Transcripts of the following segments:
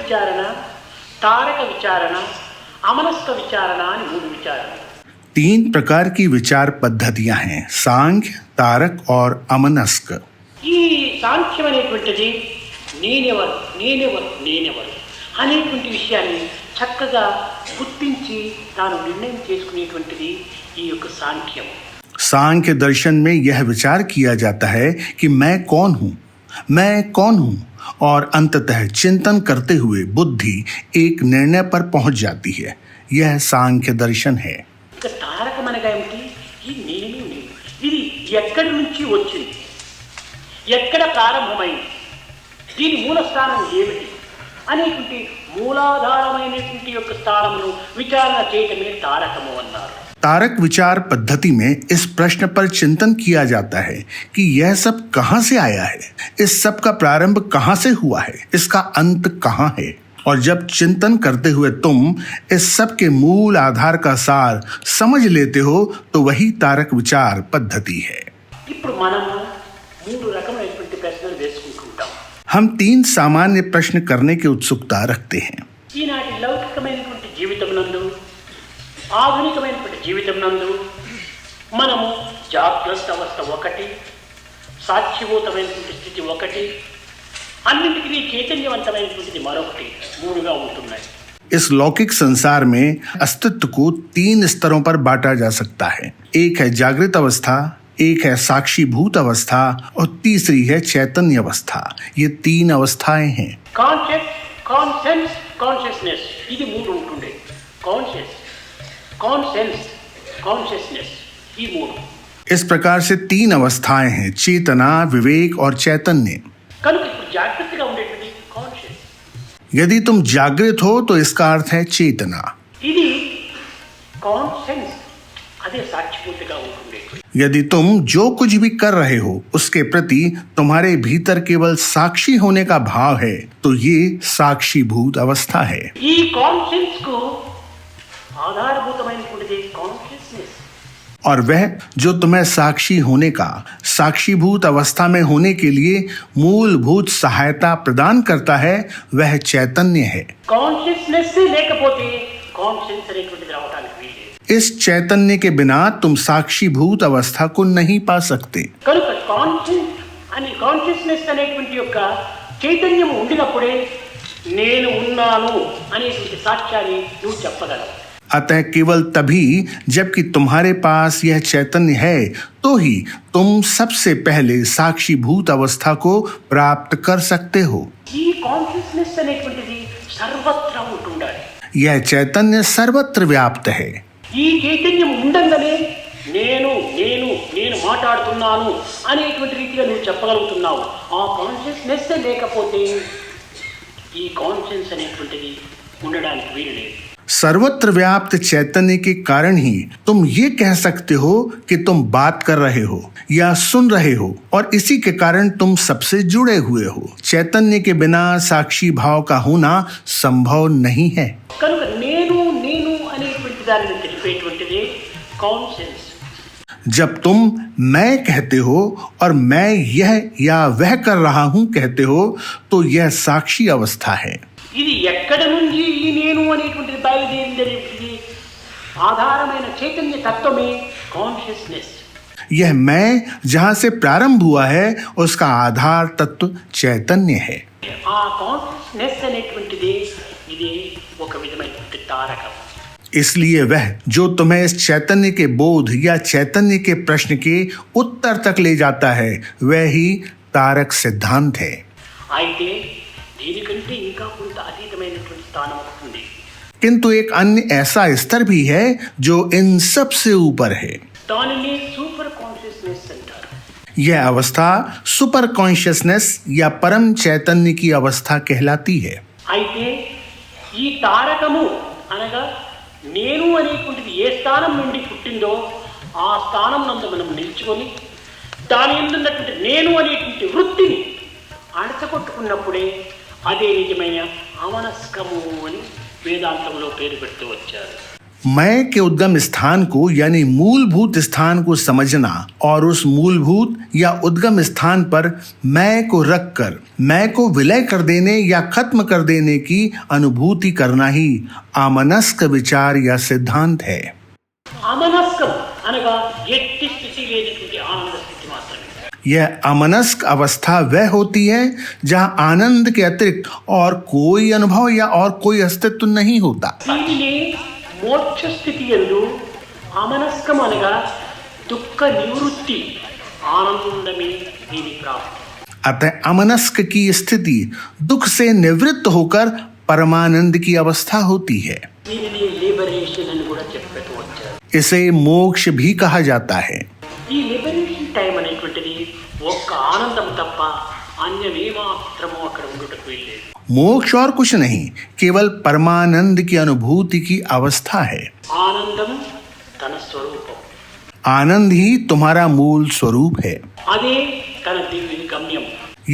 విచారణ, తారక విచారణ, అమనస్క విచారణ అని 3 విచారణలు. 3 प्रकार की विचार पद्धतियां हैं, सांख्य, तारक और अमनस्क. ఈ సాంఖ్యం అనేటువంటిది నేనెవరు అనేటువంటి విషయాన్ని చక్కగా గుర్తించి తాను నిర్ణయం చేసుకునేటువంటిది ఈ యొక్క సాంఖ్యం. सांख्य दर्शन में यह विचार किया जाता है कि मैं कौन हूँ और अंततः चिंतन करते हुए बुद्धि एक निर्णय पर पहुंच जाती है. यह सांख्य दर्शन है. ఇక తారకం అనగా ఏమిటి? ఈ నేను ఇది ఎక్కడి నుంచి వచ్చింది, ఎక్కడ ప్రారంభమైంది, దీని మూల స్థానం ఏమిటి అనేటువంటి మూలాధారమైనటువంటి యొక్క స్థానమును విచారణ చేయటమే తారకము అన్నారు. तारक विचार पद्धति में इस प्रश्न पर चिंतन किया जाता है कि यह सब कहाँ से आया है, इस सब का प्रारंभ कहाँ से हुआ है, इसका अंत कहाँ है. और जब चिंतन करते हुए तुम इस सब के मूल आधार का सार समझ लेते हो तो वही तारक विचार पद्धति है. ఇప్పుడు మనము 3 రకమైనటువంటి ప్రశ్నలు వేసుకుంటాం. हम 3 सामान्य प्रश्न करने की उत्सुकता रखते हैं. ఈనాటి లౌకికమైనటువంటి జీవితం నందు, ఆధునికమైనటువంటి జీవితం నందు మనము జాగ్రత్త అవస్థ ఒకటి, సాక్షిభూతమైనటువంటి స్థితి ఒకటి, అన్నింటికీ చైతన్యవంతమైనటువంటిది మరొకటి, 3గా ఉంటున్నాయి. इस लौकिक संसार में अस्तित्व को 3 स्तरों पर बांटा जा सकता है. एक है जागृत अवस्था, एक है साक्षीभूत अवस्था और तीसरी है चैतन्य अवस्था. ये 3 अवस्थाएं हैं. కాన్షియస్నెస్ ఇది 3 ఉంటుండే. కాన్షియస్నెస్ ఈ 3. इस प्रकार से 3 अवस्थाएं हैं, चेतना, विवेक और चैतन्य. కనుక ఇప్పుడు జాగ్రత్తగా ఉండేటువంటి కాన్షియస్. यदि तुम जागृत हो तो इसका अर्थ है चेतना. ఇది కాన్షియస్ అదే సాక్షిభూతగా ఉంటుంది. यदि तुम जो कुछ भी कर रहे हो उसके प्रति तुम्हारे भीतर केवल साक्षी होने का भाव है तो ये साक्षीभूत अवस्था है. ఈ కాన్షియస్ కు ఆధారభూతమైనటువంటిది కాన్షియస్నెస్. और वह जो तुम्हें साक्षी होने का, साक्षीभूत अवस्था में होने के लिए मूलभूत सहायता प्रदान करता है वह चैतन्य है. కాన్షియస్నెస్ లేకపోతే కాన్షియన్స్ అనేటువంటిది రావడానికి వీలు. इस चैतन्य के बिना तुम साक्षीभूत अवस्था को नहीं पा सकते. కనుక కాన్షియస్నెస్ అనేటువంటి యొక్క చైతన్యం ఉండినప్పుడే నేను ఉన్నాను అనేటువంటి సాక్ష్యాన్ని నువ్వు చెప్పగలవు. अतः केवल तभी जबकि तुम्हारे पास यह चैतन्य है तो ही तुम सबसे पहले साक्षीभूत अवस्था को प्राप्त कर सकते हो. ఈ కాన్షియస్నెస్ అనేటువంటిది సర్వత్రా ఉంటుండాలి. यह चैतन्य सर्वत्र व्याप्त है. ఈ చైతన్యం ఉండంగానే నేను మాట్లాడుతున్నాను అనేటువంటి రీతిగా నువ్వు చెప్పగలుగుతున్నావు. ఆ కాన్షియస్నెస్ లేకపోతే ఈ కాన్షియన్స్ అనేటువంటిది ఉండడానికి వీలు లేదు. सर्वत्र व्याप्त चैतन्य के कारण ही तुम ये कह सकते हो कि तुम बात कर रहे हो या सुन रहे हो और इसी के कारण तुम सबसे जुड़े हुए हो. चैतन्य के बिना साक्षी भाव का होना संभव नहीं है. కనుక నేను అనేటువంటి దానిని తెలిపేటువంటిది కాన్షియస్. जब तुम मैं कहते हो और मैं यह या वह कर रहा हूं कहते हो तो यह साक्षी अवस्था है. ఇది ఎక్కడ నుంచి ఈ నేను అనేటువంటిది బయలుదేరింది ఆధారమైన చైతన్య తత్వమే కాన్షియస్నెస్. यह मैं जहां से प्रारंभ हुआ है उसका आधार तत्व चैतन्य है. ఆ కాన్షియస్నెస్ అనేటువంటిది ఇది ఒక విధమైనటువంటి తారకం. इसलिए वह जो तुम्हें इस चैतन्य के बोध या चैतन्य के प्रश्न के उत्तर तक ले जाता है वह ही तारक सिद्धांत है. అయితే దీనికంటే ఇంకా కొంత అతీతమైనటువంటి స్థానం ఉంది. किंतु एक अन्य ऐसा स्तर भी है जो इन सब से ऊपर है. దానిని సూపర్ కాన్షియస్నెస్ అంటారు. यह अवस्था सुपर कॉन्शियसनेस या परम चैतन्य की अवस्था कहलाती है. అయితే ఈ తారకము అనగా నేను అనేటువంటిది ఏ స్థానం నుండి పుట్టిందో ఆ స్థానం నందు మనం నిల్చుకొని దాని ఎందున్నటువంటి నేను అనేటువంటి వృత్తిని అణచగొట్టుకున్నప్పుడే అదే నిజమైన అమనస్కము అని వేదాంతంలో పేరు పెడుతూ వచ్చారు. मैं के उद्गम स्थान को यानी मूलभूत स्थान को समझना और उस मूलभूत या उद्गम स्थान पर मैं को रखकर मैं को विलय कर देने या खत्म कर देने की अनुभूति करना ही आमनस्क विचार या सिद्धांत है। అమనస్కం అనగా ఎట్టి స్థితి లేనటువంటి ఆనంద స్థితి మాత్రమే। यह अमनस्क अवस्था वह होती है जहां आनंद के अतिरिक्त और कोई अनुभव या और कोई अस्तित्व नहीं होता। దీనిని మోక్ష స్థితి యందు అమనస్కం అనగా దుఃఖ నివృత్తి ఆనందమే దీని ప్రాప్తి। अतः अमनस्क की स्थिति दुख से निवृत्त होकर परमानंद की अवस्था होती है। దీనిని లిబరేషన్ అని కూడా చెప్పేటూ వచ్చారు। इसे मोक्ष भी कहा जाता है। ఈ లిబరేషన్ టైం అనేటువంటిది ఒక్క ఆనందం తప్ప అన్యమేమాత్రము అక్కడ ఉండటకు వెళ్ళలేదు। मोक्ष और कुछ नहीं, केवल परमानंद की अनुभूति की अवस्था है। ఆనందం తన స్వరూపం, आनंद ही तुम्हारा मूल स्वरूप है। అదే తన దివ్య గమ్యం।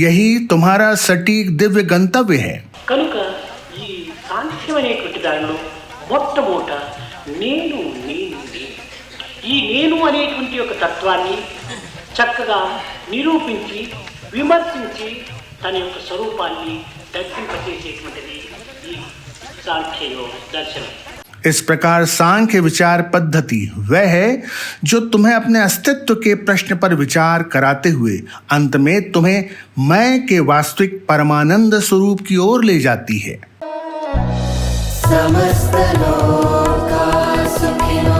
यही तुम्हारा सटीक दिव्य गंतव्य है। కనుక ఈ సాంఖ్యం అనేటువంటి దానిలో మొట్టమొదట నేను నేను నేను ఈ నేను అనేటువంటి ఒక తత్వాన్ని చక్కగా నిరూపించి విమర్శించి తన యొక్క స్వరూపాన్ని దర్శింపచేసేటువంటిది ఈ సాంఖ్య దర్శనం। इस प्रकार सांख्य विचार पद्धति वह है जो तुम्हें अपने अस्तित्व के प्रश्न पर विचार कराते हुए अंत में तुम्हें मैं के वास्तविक परमानंद स्वरूप की ओर ले जाती है। समस्त लोका सुखिनो